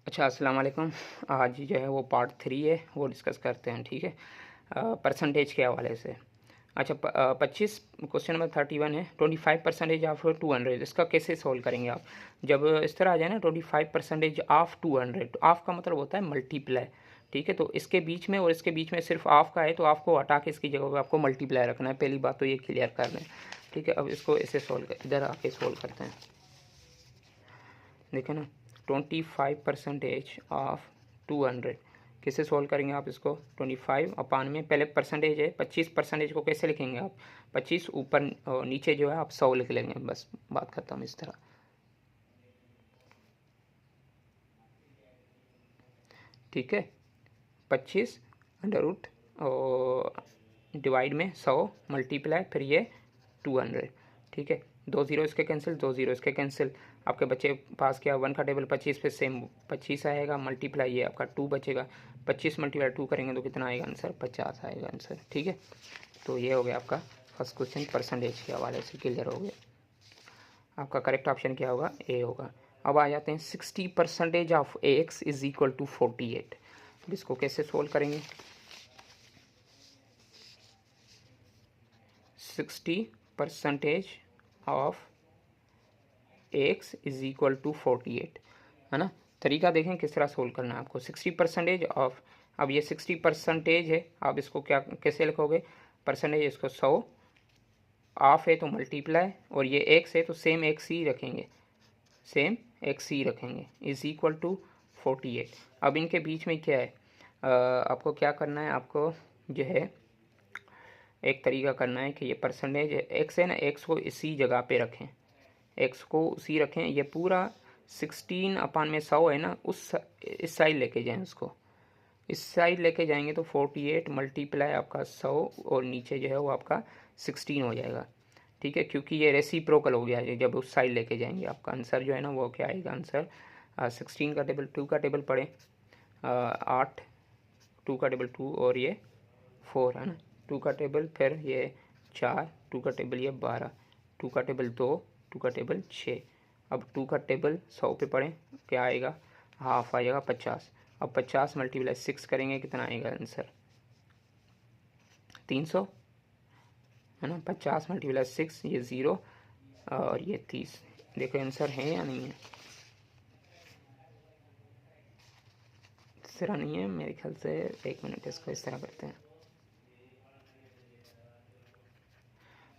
अच्छा, अस्सलाम वालेकुम। आज जो है वो पार्ट 3 है, वो डिस्कस करते हैं, ठीक है। परसेंटेज के हवाले से। अच्छा, 25 क्वेश्चन नंबर 31 है। 25% ऑफ 200, इसका कैसे सोल्व करेंगे आप? जब इस तरह आ जाए ना 25% ऑफ 200, तो ऑफ का मतलब होता है मल्टीप्लाई, ठीक है। तो इसके बीच में और इसके बीच में सिर्फ ऑफ का है, तो ऑफ को हटा के इसकी जगह पे आपको मल्टीप्लाई रखना है। पहली बात तो ये क्लियर कर लें, ठीक है। अब इसको ऐसे सोल्व कर, इधर आके सोल्व करते हैं। देखें ना, 25% ऑफ 200 कैसे सोल्व करेंगे आप इसको? 25 अपान में पहले परसेंटेज है, 25% को कैसे लिखेंगे आप? 25 ऊपर नीचे जो है आप 100 लिख लेंगे, बस बात खत्म। इस तरह, ठीक है। 25 अंडर रूट और डिवाइड में 100 मल्टीप्लाई, फिर ये 200, ठीक है। 2 0 इसके कैंसिल, 2 0 इसके कैंसिल। आपके बच्चे पास किया 1 का टेबल 25 पे सेम 25 आएगा, मल्टीप्लाई ये आपका 2 बचेगा। 25 मल्टीप्लाई 2 करेंगे तो कितना आएगा आंसर? 50 आएगा आंसर, ठीक है। तो ये हो गया आपका फर्स्ट क्वेश्चन, परसेंटेज के हवाले से क्लियर हो गया। आपका करेक्ट ऑप्शन क्या होगा? ए होगा। अब आ जाते हैं 60% of x is equal to 48। अब इसको कैसे सोल्व करेंगे? 60% of x is equal to 48, है ना। तरीका देखें किस तरह सोल्व करना है आपको। 60% ऑफ, अब ये 60% है, आप इसको क्या कैसे लिखोगे? परसेंटेज, इसको 100 ऑफ है तो मल्टीप्लाई, और ये एक्स है तो सेम एक्स ही रखेंगे, सेम एक्स ही रखेंगे, इज इक्वल टू 48। अब इनके बीच में क्या है? आपको क्या करना है? आपको जो है एक तरीका करना है कि ये परसेंटेज एक्स है ना, एक्स को इसी जगह पे रखें, एक्स को उसी रखें। ये पूरा 16 अपान में 100 है ना, उस इस साइड लेके जाएं उसको, इस साइड लेके जाएंगे तो 48 मल्टीप्लाई आपका 100 और नीचे जो है वो आपका 16 हो जाएगा, ठीक है। क्योंकि ये रेसिप्रोकल हो गया है, जब उस साइड लेके जाएंगे आपका आंसर जो है ना वो क्या आएगा आंसर? 16 का टेबल 2 का टेबल पढ़े, 8, 2 का टेबल 2 और ये 4 है ना, 2 का टेबल, फिर ये 4, 2 का टेबल ये 12, 2 का टेबल 2, 2 का टेबल 6। अब 2 का टेबल 100 पे पढ़ें, क्या आएगा? हाफ आ जाएगा 50। अब 50 मल्टीप्लाई 6 करेंगे, कितना आएगा आंसर? 300, है ना। 50 मल्टीप्लाई 6, ये 0 और ये 30। देखो आंसर है या नहीं है? इस तरह नहीं है मेरे ख्याल से। एक मिनट, इसको इस तरह करते हैं,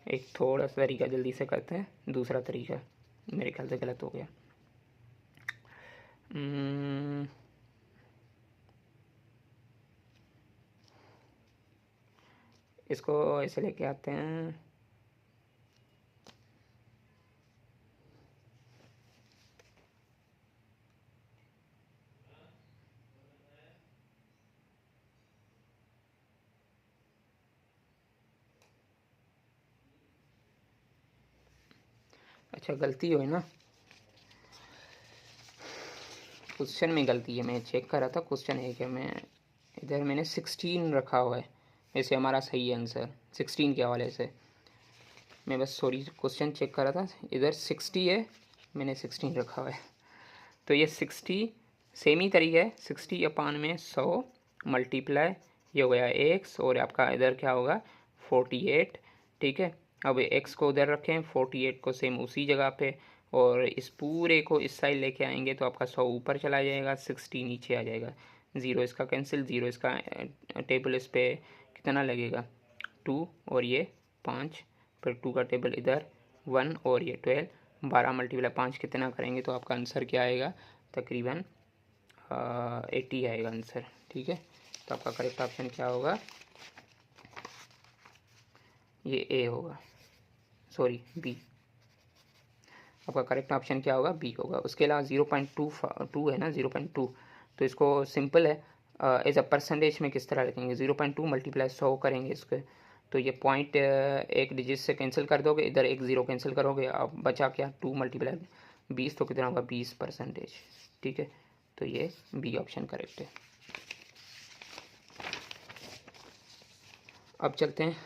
एक थोड़ा सा तरीका जल्दी से करते हैं। दूसरा तरीका मेरे ख्याल से गलत हो गया। इसको ऐसे लेके आते हैं। अच्छा, गलती हुई ना, क्वेश्चन में गलती है। मैं चेक कर रहा था क्वेश्चन है क्या, मैं इधर मैंने 16 रखा हुआ है, ऐसे हमारा सही है आंसर 16 के हवाले से। मैं बस सॉरी क्वेश्चन चेक कर रहा था, इधर 60 है, मैंने 16 रखा हुआ है। तो ये 60 सेम ही तरीका है, 60 अपान में 100 मल्टीप्लाई, ये हो गया एक्स, और आपका इधर क्या होगा? 48, ठीक है। अब एक्स को उधर रखें, 48 को सेम उसी जगह पे, और इस पूरे को इस साइड लेके आएंगे तो आपका 100 ऊपर चला जाएगा, 60 नीचे आ जाएगा। 0 इसका कैंसिल, 0 इसका टेबल इस पे कितना लगेगा? 2 और ये 5, फिर 2 का टेबल इधर 1 और ये 12, 12 मल्टीप्लाई 5 कितना करेंगे तो आपका आंसर क्या आएगा? तकरीबन 80 आएगा आंसर, ठीक है। तो आपका करेक्ट ऑप्शन क्या होगा? ये ए होगा, सॉरी बी। आपका करेक्ट ऑप्शन क्या होगा? बी होगा। उसके अलावा 0.2 है ना, 0.2, तो इसको सिंपल है, एज अ परसेंटेज में किस तरह लिखेंगे? 0.2 मल्टीप्लाई 100 करेंगे इसके, तो ये पॉइंट एक डिजिट से कैंसिल कर दोगे, इधर एक ज़ीरो कैंसिल करोगे, अब बचा क्या? 2 मल्टीप्लाई 20, तो कितना होगा? 20%, ठीक है। तो ये बी ऑप्शन करेक्ट है। अब चलते हैं,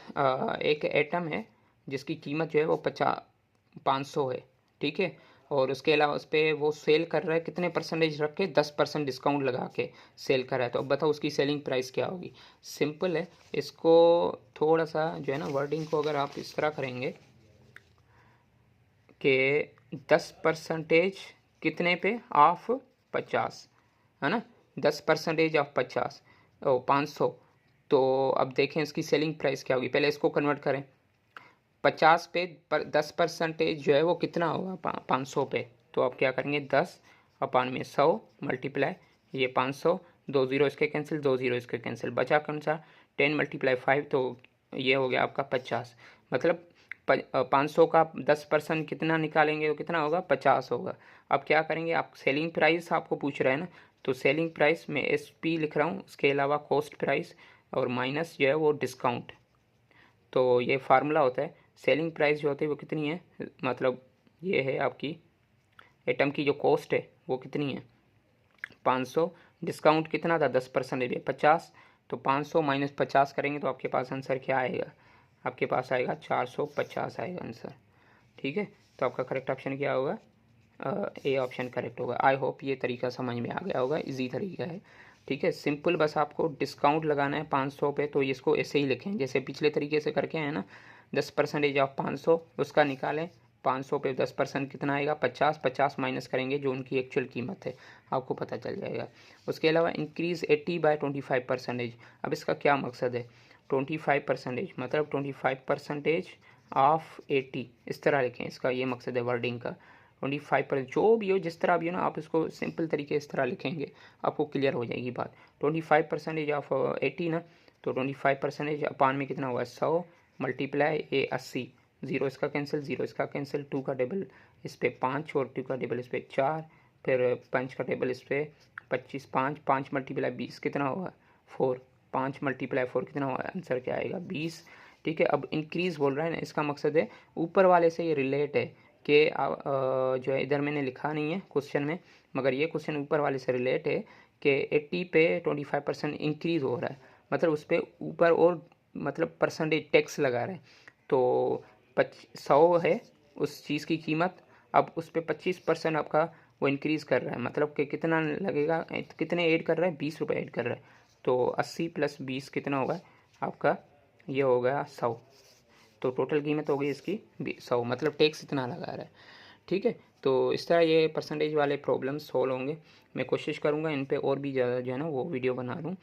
एक एटम है जिसकी कीमत जो है वो 500 है, ठीक है। और उसके अलावा उस पर वो सेल कर रहा है कितने परसेंटेज रख के, 10% डिस्काउंट लगा के सेल कर रहा है। तो अब बताओ उसकी सेलिंग प्राइस क्या होगी। सिंपल है, इसको थोड़ा सा जो है ना वर्डिंग को अगर आप इस तरह करेंगे कि 10% कितने पे, ऑफ 50, है ना, 10% ऑफ 50 ओ 500। तो अब देखें इसकी सेलिंग प्राइस क्या होगी, पहले इसको कन्वर्ट करें। 50 पे 10% जो है वो कितना होगा, 500 पे। तो आप क्या करेंगे, 10 में 100 मल्टीप्लाई ये 500, 2 जीरो इसके कैंसिल, 2 जीरो इसके कैंसिल, बचा कौन सा 10 × 5, तो ये हो गया आपका 50। मतलब 500 का 10% कितना निकालेंगे तो कितना होगा, 50 होगा। अब क्या करेंगे, आप सेलिंग प्राइस आपको पूछ रहे हैं ना, तो सेलिंग प्राइस में SP लिख रहा हूँ, उसके अलावा कॉस्ट प्राइस और माइनस जो है वो डिस्काउंट। तो ये फार्मूला होता है, सेलिंग प्राइस जो होती है वो कितनी है, मतलब ये है आपकी आइटम की जो कॉस्ट है वो कितनी है 500, डिस्काउंट कितना था 10% है 50। तो 500 माइनस 50 करेंगे तो आपके पास आंसर क्या आएगा, आपके पास आएगा 450 आएगा आंसर। ठीक है, तो आपका करेक्ट ऑप्शन क्या होगा, ए ऑप्शन करेक्ट होगा। आई होप ये तरीका समझ में आ गया होगा, इजी तरीका है। ठीक है, सिंपल, बस आपको डिस्काउंट लगाना है 500 पे, तो इसको ऐसे ही लिखें जैसे पिछले तरीके से करके हैं ना, 10% ऑफ 500 उसका निकालें, 500 पे 10% कितना आएगा 50, 50 माइनस करेंगे जो उनकी एक्चुअल कीमत है, आपको पता चल जाएगा। उसके अलावा इंक्रीज़ 80/25%। अब इसका क्या मकसद है, 25% मतलब 25% ऑफ 80, इस तरह लिखें, इसका ये मकसद है वर्डिंग का। 25% जो भी हो, जिस तरह भी हो ना, आप इसको सिंपल तरीके इस तरह लिखेंगे, आपको क्लियर हो जाएगी बात। 25% ऑफ 80 ना, तो 25% अपान में कितना हुआ 100 मल्टीप्लाई ए 80, जीरो इसका कैंसिल, जीरो इसका कैंसिल, 2 का टेबल इस पर 5 और 2 का टेबल इस पर 4, फिर 5 का टेबल इस पर 25, 5 मल्टीप्लाई 20 कितना होगा 4, 5 मल्टीप्लाई 4 कितना होगा, आंसर क्या आएगा 20। ठीक है, अब इंक्रीज़ बोल रहा है ना, इसका मकसद है ऊपर वाले से ये रिलेट है कि जो है इधर मैंने लिखा नहीं है क्वेश्चन में, मगर ये क्वेश्चन ऊपर वाले से रिलेट है कि 80 पे 25% इंक्रीज़ हो रहा है, मतलब उस पर ऊपर और मतलब परसेंटेज टैक्स लगा रहे हैं। तो 100 है उस चीज़ की कीमत, अब उस पर 25% आपका वो इंक्रीज़ कर रहा है, मतलब कि कितना लगेगा, कितने ऐड कर रहा है 20 रुपये ऐड कर रहा है। तो 80 + 20 कितना होगा आपका, ये हो गया 100। तो टोटल कीमत हो गई इसकी 100, मतलब टैक्स इतना लगा रहा है। ठीक है, तो इस तरह ये परसेंटेज वाले प्रॉब्लम सॉल्व होंगे। मैं कोशिश करूँगा इन पे और भी ज़्यादा जो है ना वो वीडियो बना लूँ।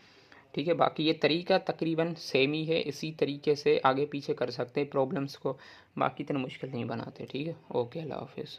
ठीक है, बाकी ये तरीका तकरीबन सेम ही है, इसी तरीके से आगे पीछे कर सकते हैं प्रॉब्लम्स को, बाकी इतना मुश्किल नहीं बनाते। ठीक है, ओके, अल्लाह हाफिज़।